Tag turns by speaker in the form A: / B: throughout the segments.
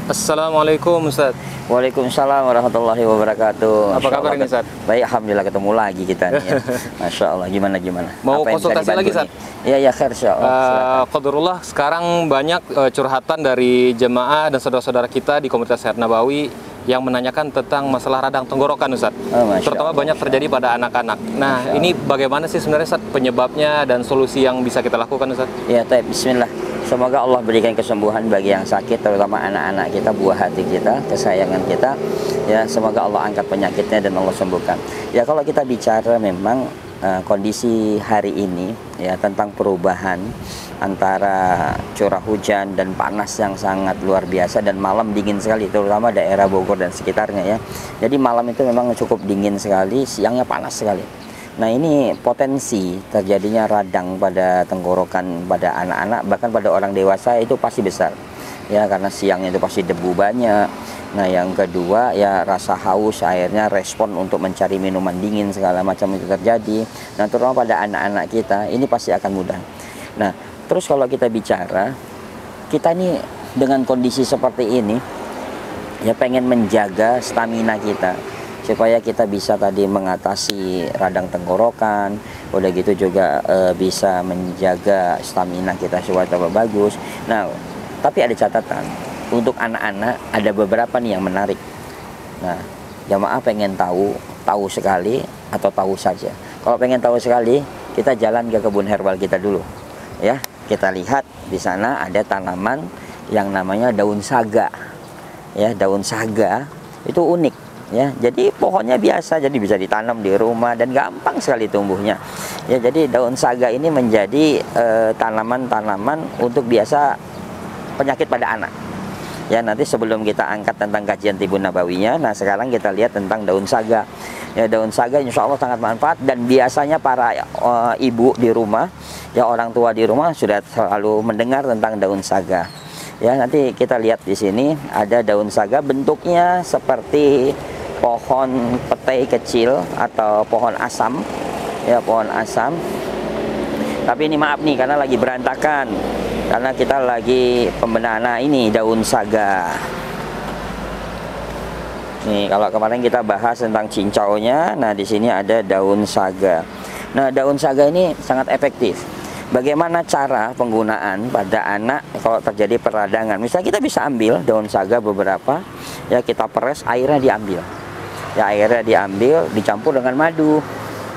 A: Assalamualaikum Ustaz.
B: Waalaikumsalam warahmatullahi wabarakatuh.
A: Apa kabar ini Ustaz?
B: Baik, alhamdulillah ketemu lagi kita nih ya. Masya Allah, gimana?
A: Mau
B: Apa yang bisa
A: konsultasi lagi Ustaz?
B: Iya ya, khair insyaallah.
A: Qadarullah, sekarang banyak curhatan dari jemaah dan saudara-saudara kita di komunitas Sehat Nabawi yang menanyakan tentang masalah radang tenggorokan Ustaz. Terutama banyak terjadi pada anak-anak. Nah, ini bagaimana sih sebenarnya Ustaz penyebabnya dan solusi yang bisa kita lakukan Ustaz?
B: Ya, bismillah. Semoga Allah berikan kesembuhan bagi yang sakit, terutama anak-anak kita, buah hati kita, kesayangan kita. Ya, semoga Allah angkat penyakitnya dan Allah sembuhkan. Ya, kalau kita bicara memang kondisi hari ini ya tentang perubahan antara curah hujan dan panas yang sangat luar biasa dan malam dingin sekali, terutama daerah Bogor dan sekitarnya ya. Jadi malam itu memang cukup dingin sekali, siangnya panas sekali. Nah, ini potensi terjadinya radang pada tenggorokan pada anak-anak, bahkan pada orang dewasa itu pasti besar. Ya, karena siangnya itu pasti debu banyak. Nah, yang kedua ya rasa haus, akhirnya respon untuk mencari minuman dingin segala macam itu terjadi. Nah, terutama pada anak-anak kita ini pasti akan mudah. Nah, terus kalau kita bicara, kita nih dengan kondisi seperti ini ya pengen menjaga stamina kita supaya kita bisa tadi mengatasi radang tenggorokan, udah gitu juga bisa menjaga stamina kita supaya tambah bagus. Nah, tapi ada catatan untuk anak-anak, ada beberapa nih yang menarik. Nah, jamaah pengen tahu sekali atau tahu saja. Kalau pengen tahu sekali, kita jalan ke kebun herbal kita dulu, ya. Kita lihat di sana ada tanaman yang namanya daun saga. Ya, daun saga itu unik. Ya, jadi pohonnya biasa, jadi bisa ditanam di rumah dan gampang sekali tumbuhnya. Ya, jadi daun saga ini menjadi tanaman-tanaman untuk biasa penyakit pada anak. Ya, nanti sebelum kita angkat tentang kajian Tibun Nabawinya, nah sekarang kita lihat tentang daun saga. Ya, daun saga insya Allah sangat manfaat dan biasanya para ibu di rumah, ya orang tua di rumah sudah selalu mendengar tentang daun saga. Ya, nanti kita lihat di sini ada daun saga, bentuknya seperti pohon petai kecil atau pohon asam. Ya, pohon asam. Tapi ini maaf nih karena lagi berantakan. Karena kita lagi pembenahan. Nah, ini daun saga. Nih, kalau kemarin kita bahas tentang cincaunya, nah di sini ada daun saga. Nah, daun saga ini sangat efektif. Bagaimana cara penggunaan pada anak kalau terjadi peradangan? Misalnya kita bisa ambil daun saga beberapa, ya kita peres, airnya diambil. Ya, airnya diambil, dicampur dengan madu.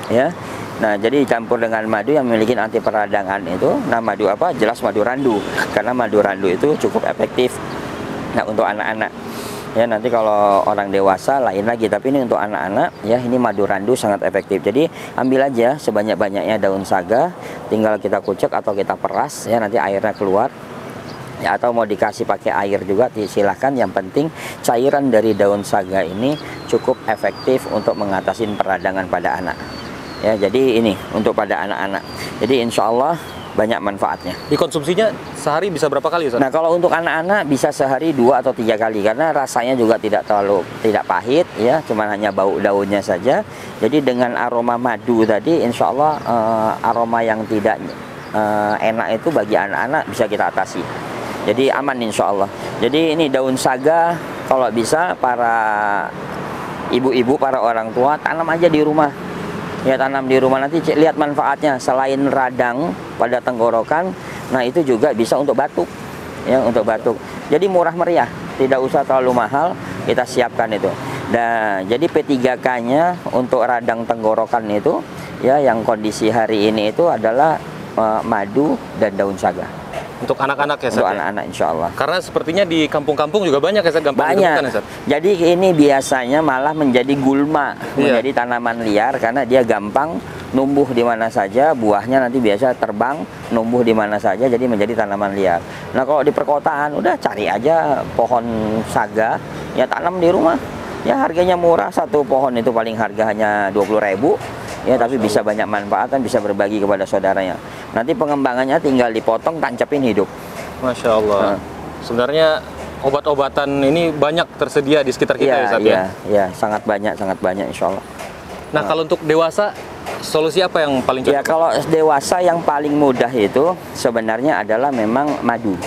B: Ya. Nah, jadi dicampur dengan madu yang memiliki anti peradangan itu. Nah, madu apa? Jelas madu randu. Karena madu randu itu cukup efektif. Nah, untuk anak-anak. Ya, nanti kalau orang dewasa lain lagi, tapi ini untuk anak-anak ya, ini madu randu sangat efektif. Jadi ambil aja sebanyak-banyaknya daun saga, tinggal kita kucek atau kita peras ya, nanti airnya keluar. Ya, atau mau dikasih pakai air juga silahkan, yang penting cairan dari daun saga ini cukup efektif untuk mengatasi peradangan pada anak. Ya, jadi ini untuk pada anak-anak. Jadi insya Allah banyak manfaatnya.
A: Dikonsumsinya sehari bisa berapa kali Ustaz?
B: Nah, kalau untuk anak-anak bisa sehari 2 atau 3 kali karena rasanya juga tidak pahit ya, cuman hanya bau daunnya saja. Jadi dengan aroma madu tadi insya Allah aroma yang tidak enak itu bagi anak-anak bisa kita atasi. Jadi aman insya Allah. Jadi ini daun saga kalau bisa para ibu-ibu, para orang tua tanam aja di rumah. Ya, tanam di rumah, nanti lihat manfaatnya. Selain radang pada tenggorokan, nah itu juga bisa untuk batuk. Ya, untuk batuk. Jadi murah meriah, tidak usah terlalu mahal, kita siapkan itu. Nah, jadi P3K-nya untuk radang tenggorokan itu ya yang kondisi hari ini itu adalah madu dan daun saga.
A: Untuk anak-anak ya Ustaz?
B: Untuk anak-anak insya Allah.
A: Karena sepertinya di kampung-kampung juga banyak ya Ustaz, gampang ditemukan ya Ustaz?
B: Jadi ini biasanya malah menjadi gulma, menjadi tanaman liar karena dia gampang numbuh di mana saja, buahnya nanti biasa terbang, numbuh di mana saja, jadi menjadi tanaman liar. Nah, kalau di perkotaan udah cari aja pohon saga, ya tanam di rumah. Ya, harganya murah, satu pohon itu paling harga hanya 20.000. Ya, tapi bisa banyak manfaat dan bisa berbagi kepada saudaranya. Nanti pengembangannya tinggal dipotong, tancapin hidup.
A: Masya Allah. Sebenarnya obat-obatan ini banyak tersedia di sekitar kita ya Ustaz ya?
B: Iya, sangat banyak insya Allah.
A: Nah, kalau untuk dewasa, solusi apa yang paling cocok?
B: Ya, kalau dewasa yang paling mudah itu sebenarnya adalah memang madu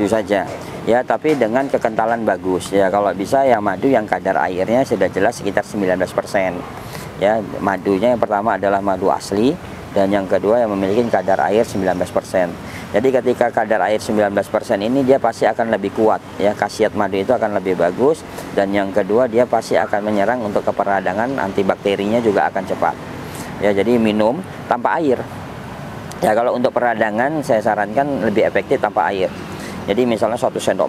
B: saja. ya, tapi dengan kekentalan bagus ya. Kalau bisa yang madu yang kadar airnya sudah jelas sekitar 19%. Ya, madunya yang pertama adalah madu asli, dan yang kedua yang memiliki kadar air 19%. Jadi ketika kadar air 19% ini dia pasti akan lebih kuat ya, khasiat madu itu akan lebih bagus, dan yang kedua dia pasti akan menyerang untuk keperadangan, antibakterinya juga akan cepat. Ya, jadi minum tanpa air. Ya, kalau untuk peradangan saya sarankan lebih efektif tanpa air. Jadi misalnya 1 sendok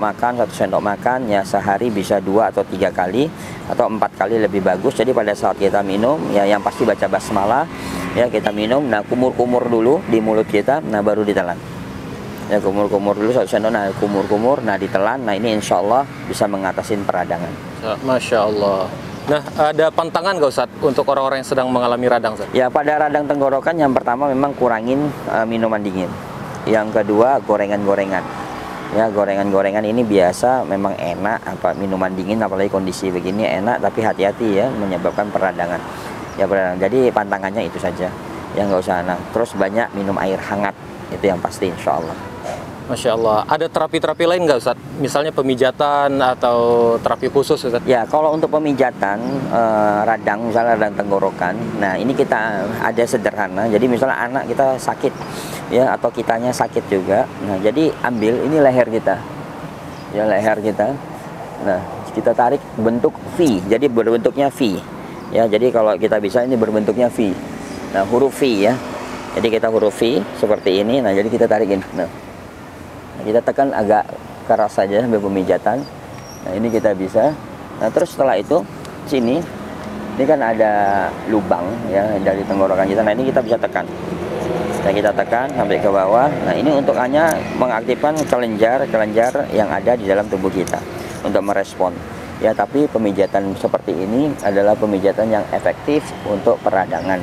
B: makan ya sehari bisa 2 atau 3 kali atau 4 kali lebih bagus. Jadi pada saat kita minum ya yang pasti baca basmalah ya, kita minum, nah kumur-kumur dulu di mulut kita, nah baru ditelan. Ya, kumur-kumur dulu 1 sendok, nah kumur-kumur, nah ditelan. Nah ini insya Allah bisa mengatasi peradangan.
A: Masya Allah. Nah, ada pantangan nggak Ustadz untuk orang-orang yang sedang mengalami radang, Ustadz?
B: Ya, pada radang tenggorokan yang pertama memang kurangin minuman dingin. Yang kedua gorengan-gorengan. Ya, gorengan-gorengan ini biasa memang enak, apa minuman dingin apalagi kondisi begini enak, tapi hati-hati ya menyebabkan peradangan. Ya, peradangan. Jadi pantangannya itu saja. Ya, nggak usah. Nah, terus banyak minum air hangat, itu yang pasti insya Allah.
A: Masya Allah. Ada terapi-terapi lain nggak Ustadz? Misalnya pemijatan atau terapi khusus Ustadz?
B: Ya, kalau untuk pemijatan radang, misalnya radang tenggorokan, nah ini kita ada sederhana. Jadi misalnya anak kita sakit ya, atau kitanya sakit juga, nah jadi ambil ini leher kita ya, leher kita, nah kita tarik bentuk V, jadi berbentuknya V ya. Jadi kalau kita bisa ini berbentuknya V, nah huruf V ya, jadi kita huruf V seperti ini. Nah jadi kita tarikin, nah kita tekan agak keras saja sampai pemijatan. Nah ini kita bisa. Nah terus setelah itu sini ini kan ada lubang ya dari tenggorokan kita. Nah ini kita bisa tekan. Nah kita tekan sampai ke bawah. Nah ini untuk hanya mengaktifkan kelenjar yang ada di dalam tubuh kita untuk merespon. Ya, tapi pemijatan seperti ini adalah pemijatan yang efektif untuk peradangan.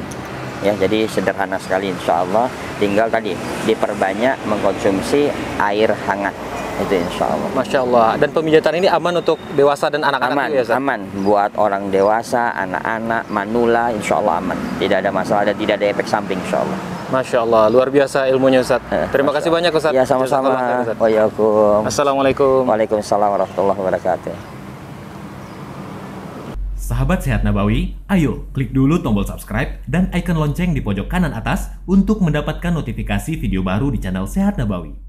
B: Ya, jadi sederhana sekali insya Allah. Tinggal tadi diperbanyak mengkonsumsi air hangat, itu insya Allah.
A: Masya Allah. Dan pemijatan ini aman untuk dewasa dan anak-anak?
B: Aman,
A: ya,
B: aman buat orang dewasa, anak-anak, manula, insya Allah aman. Tidak ada masalah dan tidak ada efek samping insya Allah.
A: Masya Allah, luar biasa ilmunya Ustaz. Terima kasih banyak Ustaz.
B: Ya, sama-sama.
A: Assalamualaikum.
B: Waalaikumsalam warahmatullahi wabarakatuh.
C: Sahabat Sehat Nabawi, ayo klik dulu tombol subscribe dan icon lonceng di pojok kanan atas untuk mendapatkan notifikasi video baru di channel Sehat Nabawi.